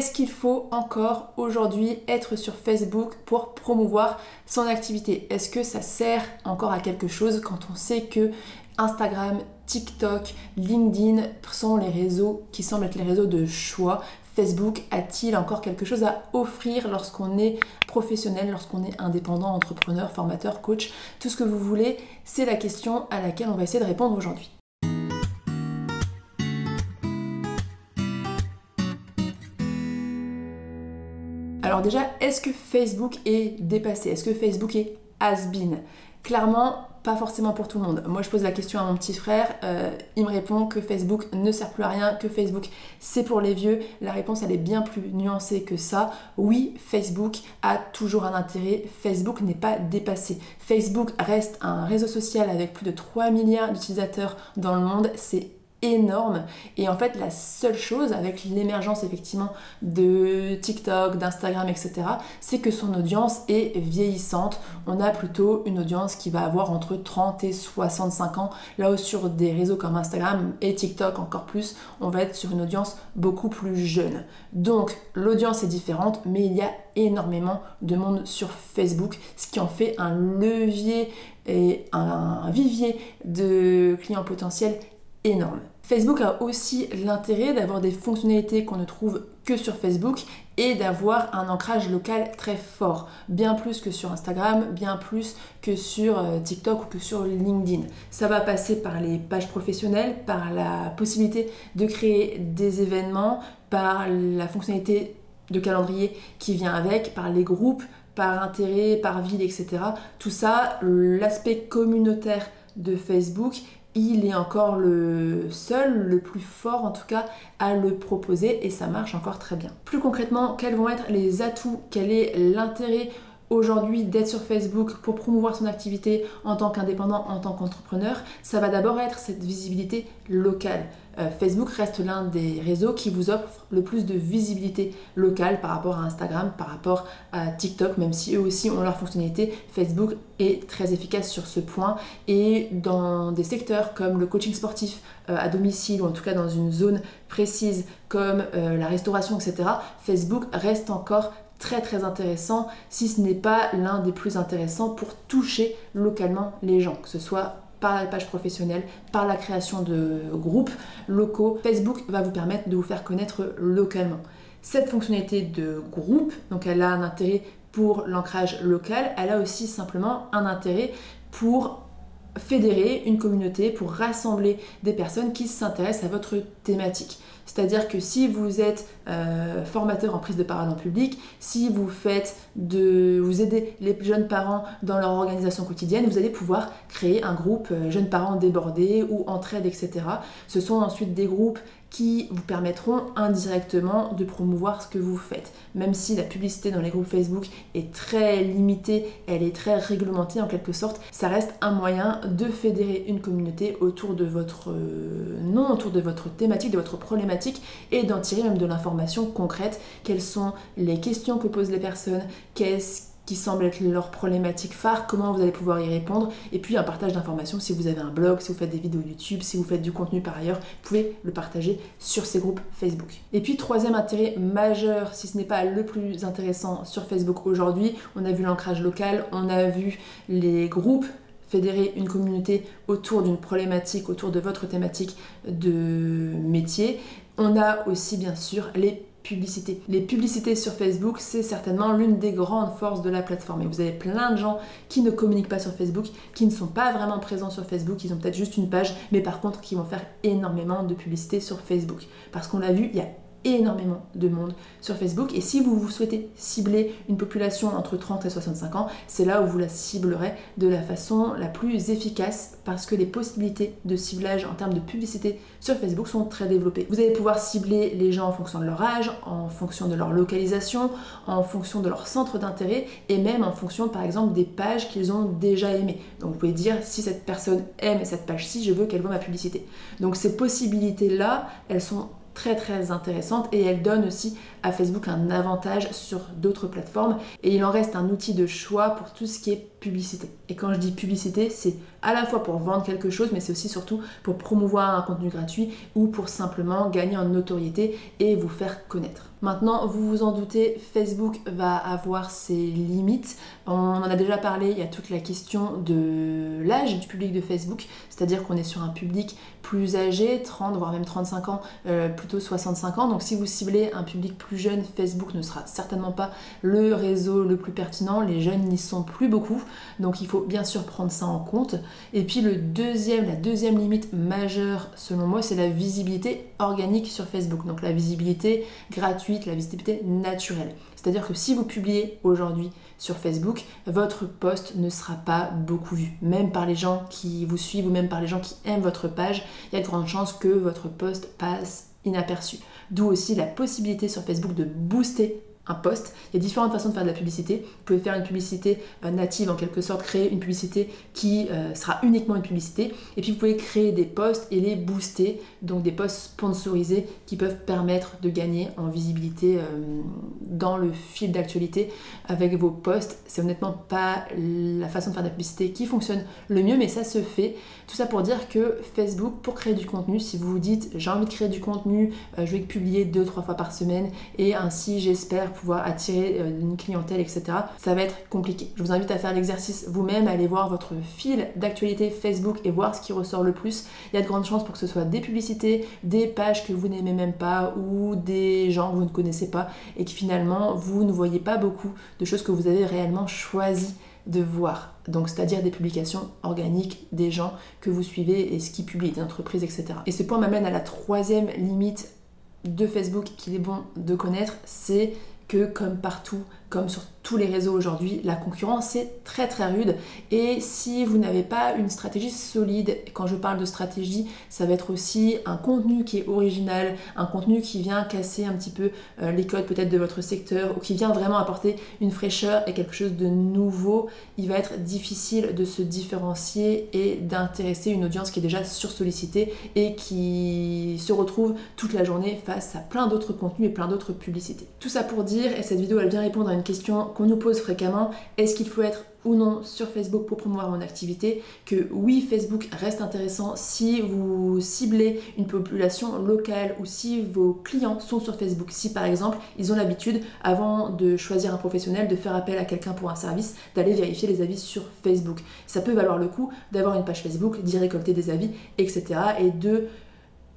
Est-ce qu'il faut encore aujourd'hui être sur Facebook pour promouvoir son activité? Est-ce que ça sert encore à quelque chose quand on sait que Instagram, TikTok, LinkedIn sont les réseaux qui semblent être les réseaux de choix? Facebook a-t-il encore quelque chose à offrir lorsqu'on est professionnel, lorsqu'on est indépendant, entrepreneur, formateur, coach, tout ce que vous voulez? C'est la question à laquelle on va essayer de répondre aujourd'hui. Alors déjà, est-ce que Facebook est dépassé? Est-ce que Facebook est has-been? Clairement, pas forcément pour tout le monde. Moi, je pose la question à mon petit frère, il me répond que Facebook ne sert plus à rien, que Facebook c'est pour les vieux. La réponse, elle est bien plus nuancée que ça. Oui, Facebook a toujours un intérêt, Facebook n'est pas dépassé. Facebook reste un réseau social avec plus de 3 milliards d'utilisateurs dans le monde, c'est énorme. Et en fait, la seule chose avec l'émergence effectivement de TikTok, d'Instagram, etc., c'est que son audience est vieillissante. On a plutôt une audience qui va avoir entre 30 et 65 ans. Là où sur des réseaux comme Instagram et TikTok encore plus, on va être sur une audience beaucoup plus jeune. Donc l'audience est différente, mais il y a énormément de monde sur Facebook, ce qui en fait un levier et un vivier de clients potentiels énorme. Facebook a aussi l'intérêt d'avoir des fonctionnalités qu'on ne trouve que sur Facebook et d'avoir un ancrage local très fort, bien plus que sur Instagram, bien plus que sur TikTok ou que sur LinkedIn. Ça va passer par les pages professionnelles, par la possibilité de créer des événements, par la fonctionnalité de calendrier qui vient avec, par les groupes, par intérêt, par ville, etc. Tout ça, l'aspect communautaire de Facebook, il est encore le seul, le plus fort en tout cas, à le proposer et ça marche encore très bien. Plus concrètement, quels vont être les atouts? Quel est l'intérêt aujourd'hui d'être sur Facebook pour promouvoir son activité en tant qu'indépendant, en tant qu'entrepreneur? Ça va d'abord être cette visibilité locale. Facebook reste l'un des réseaux qui vous offre le plus de visibilité locale par rapport à Instagram, par rapport à TikTok, même si eux aussi ont leur fonctionnalité. Facebook est très efficace sur ce point et dans des secteurs comme le coaching sportif à domicile ou en tout cas dans une zone précise comme la restauration, etc., Facebook reste encore très intéressant, si ce n'est pas l'un des plus intéressants pour toucher localement les gens, que ce soit par la page professionnelle, par la création de groupes locaux. Facebook va vous permettre de vous faire connaître localement. Cette fonctionnalité de groupe, donc elle a un intérêt pour l'ancrage local, elle a aussi simplement un intérêt pour fédérer une communauté, pour rassembler des personnes qui s'intéressent à votre thématique. C'est-à-dire que si vous êtes formateur en prise de parole en public, si vous aidez les jeunes parents dans leur organisation quotidienne, vous allez pouvoir créer un groupe jeunes parents débordés ou entraide, etc. Ce sont ensuite des groupes qui vous permettront indirectement de promouvoir ce que vous faites. Même si la publicité dans les groupes Facebook est très limitée, elle est très réglementée en quelque sorte, ça reste un moyen de fédérer une communauté autour de votre nom, autour de votre thématique, de votre problématique et d'en tirer même de l'information concrète. Quelles sont les questions que posent les personnes, qu'est-ce qui semble être leur problématique phare, comment vous allez pouvoir y répondre, et puis un partage d'informations si vous avez un blog, si vous faites des vidéos YouTube, si vous faites du contenu par ailleurs, vous pouvez le partager sur ces groupes Facebook. Et puis troisième intérêt majeur, si ce n'est pas le plus intéressant sur Facebook aujourd'hui, on a vu l'ancrage local, on a vu les groupes, fédérer une communauté autour d'une problématique, autour de votre thématique de métier. On a aussi bien sûr les publicités. Les publicités sur Facebook, c'est certainement l'une des grandes forces de la plateforme. Et vous avez plein de gens qui ne communiquent pas sur Facebook, qui ne sont pas vraiment présents sur Facebook, ils ont peut-être juste une page, mais par contre qui vont faire énormément de publicité sur Facebook. Parce qu'on l'a vu, il y a énormément de monde sur Facebook et si vous souhaitez cibler une population entre 30 et 65 ans, c'est là où vous la ciblerez de la façon la plus efficace parce que les possibilités de ciblage en termes de publicité sur Facebook sont très développées. Vous allez pouvoir cibler les gens en fonction de leur âge, en fonction de leur localisation, en fonction de leur centre d'intérêt et même en fonction par exemple des pages qu'ils ont déjà aimées. Donc vous pouvez dire si cette personne aime cette page-ci, je veux qu'elle voit ma publicité. Donc ces possibilités-là, elles sont très intéressantes et elle donne aussi à Facebook un avantage sur d'autres plateformes et il en reste un outil de choix pour tout ce qui est publicité. Et quand je dis publicité, c'est à la fois pour vendre quelque chose mais c'est aussi surtout pour promouvoir un contenu gratuit ou pour simplement gagner en notoriété et vous faire connaître. Maintenant, vous vous en doutez, Facebook va avoir ses limites. On en a déjà parlé, il y a toute la question de l'âge du public de Facebook, c'est-à-dire qu'on est sur un public plus âgé, 30 voire même 35 ans, plutôt 65 ans. Donc si vous ciblez un public plus jeune, Facebook ne sera certainement pas le réseau le plus pertinent. Les jeunes n'y sont plus beaucoup, donc il faut bien sûr prendre ça en compte. Et puis la deuxième limite majeure selon moi, c'est la visibilité organique sur Facebook. Donc la visibilité gratuite, la visibilité naturelle. C'est-à-dire que si vous publiez aujourd'hui sur Facebook, votre post ne sera pas beaucoup vu. Même par les gens qui vous suivent ou même par les gens qui aiment votre page, il y a de grandes chances que votre post passe inaperçu. D'où aussi la possibilité sur Facebook de booster un post. Il y a différentes façons de faire de la publicité. Vous pouvez faire une publicité native, en quelque sorte, créer une publicité qui sera uniquement une publicité. Et puis vous pouvez créer des posts et les booster, donc des posts sponsorisés qui peuvent permettre de gagner en visibilité dans le fil d'actualité avec vos posts. C'est honnêtement pas la façon de faire de la publicité qui fonctionne le mieux, mais ça se fait. Tout ça pour dire que Facebook, pour créer du contenu, si vous vous dites j'ai envie de créer du contenu, je vais publier 2-3 fois par semaine et ainsi j'espère pouvoir attirer une clientèle, etc. Ça va être compliqué. Je vous invite à faire l'exercice vous-même, à aller voir votre fil d'actualité Facebook et voir ce qui ressort le plus. Il y a de grandes chances pour que ce soit des publicités, des pages que vous n'aimez même pas ou des gens que vous ne connaissez pas et que finalement vous ne voyez pas beaucoup de choses que vous avez réellement choisi de voir. Donc c'est-à-dire des publications organiques des gens que vous suivez et ce qu'ils publient, des entreprises, etc. Et ce point m'amène à la troisième limite de Facebook qu'il est bon de connaître, c'est que comme partout, comme sur tous les réseaux aujourd'hui, la concurrence est très très rude et si vous n'avez pas une stratégie solide, quand je parle de stratégie, ça va être aussi un contenu qui est original, un contenu qui vient casser un petit peu les codes peut-être de votre secteur ou qui vient vraiment apporter une fraîcheur et quelque chose de nouveau, il va être difficile de se différencier et d'intéresser une audience qui est déjà sursollicitée et qui se retrouve toute la journée face à plein d'autres contenus et plein d'autres publicités. Tout ça pour dire, et cette vidéo elle vient répondre à une question qu'on nous pose fréquemment, est-ce qu'il faut être ou non sur Facebook pour promouvoir mon activité? Que oui, Facebook reste intéressant si vous ciblez une population locale ou si vos clients sont sur Facebook. Si par exemple, ils ont l'habitude, avant de choisir un professionnel, de faire appel à quelqu'un pour un service, d'aller vérifier les avis sur Facebook. Ça peut valoir le coup d'avoir une page Facebook, d'y récolter des avis, etc. et de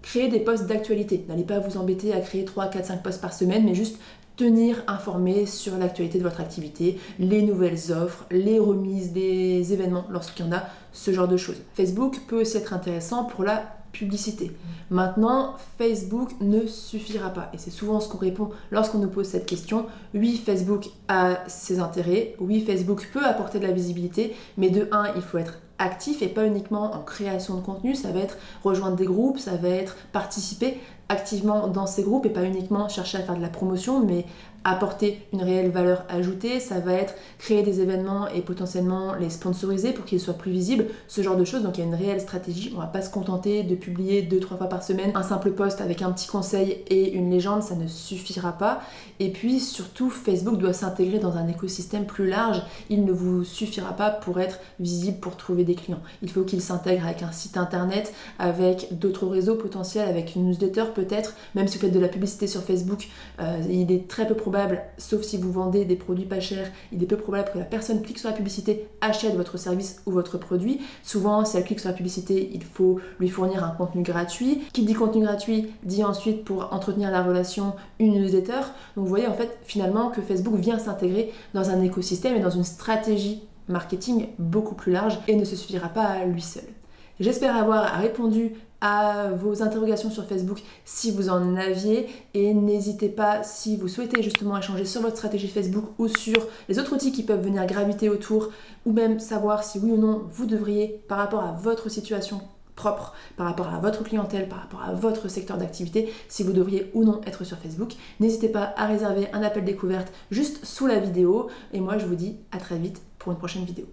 créer des posts d'actualité. N'allez pas vous embêter à créer 3, 4, 5 posts par semaine, mais juste tenir informé sur l'actualité de votre activité, les nouvelles offres, les remises, les événements lorsqu'il y en a, ce genre de choses. Facebook peut aussi être intéressant pour la publicité. Maintenant, Facebook ne suffira pas. Et c'est souvent ce qu'on répond lorsqu'on nous pose cette question. Oui, Facebook a ses intérêts. Oui, Facebook peut apporter de la visibilité. Mais de un, il faut être actif et pas uniquement en création de contenu. Ça va être rejoindre des groupes, ça va être participer activement dans ces groupes et pas uniquement chercher à faire de la promotion, mais apporter une réelle valeur ajoutée. Ça va être créer des événements et potentiellement les sponsoriser pour qu'ils soient plus visibles, ce genre de choses. Donc il y a une réelle stratégie. On va pas se contenter de publier 2-3 fois par semaine un simple post avec un petit conseil et une légende, ça ne suffira pas. Et puis surtout, Facebook doit s'intégrer dans un écosystème plus large. Il ne vous suffira pas pour être visible, pour trouver des clients. Il faut qu'il s'intègre avec un site internet, avec d'autres réseaux potentiels, avec une newsletter peut-être. Même si vous faites de la publicité sur Facebook, il est très peu probable, sauf si vous vendez des produits pas chers, il est peu probable que la personne clique sur la publicité, achète votre service ou votre produit. Souvent, si elle clique sur la publicité, il faut lui fournir un contenu gratuit. Qui dit contenu gratuit, dit ensuite pour entretenir la relation une newsletter. Donc vous voyez en fait finalement que Facebook vient s'intégrer dans un écosystème et dans une stratégie marketing beaucoup plus large et ne se suffira pas à lui seul. J'espère avoir répondu à vos interrogations sur Facebook si vous en aviez et n'hésitez pas si vous souhaitez justement échanger sur votre stratégie Facebook ou sur les autres outils qui peuvent venir graviter autour ou même savoir si oui ou non vous devriez par rapport à votre situation propre, par rapport à votre clientèle, par rapport à votre secteur d'activité, si vous devriez ou non être sur Facebook. N'hésitez pas à réserver un appel découverte juste sous la vidéo et moi je vous dis à très vite pour une prochaine vidéo.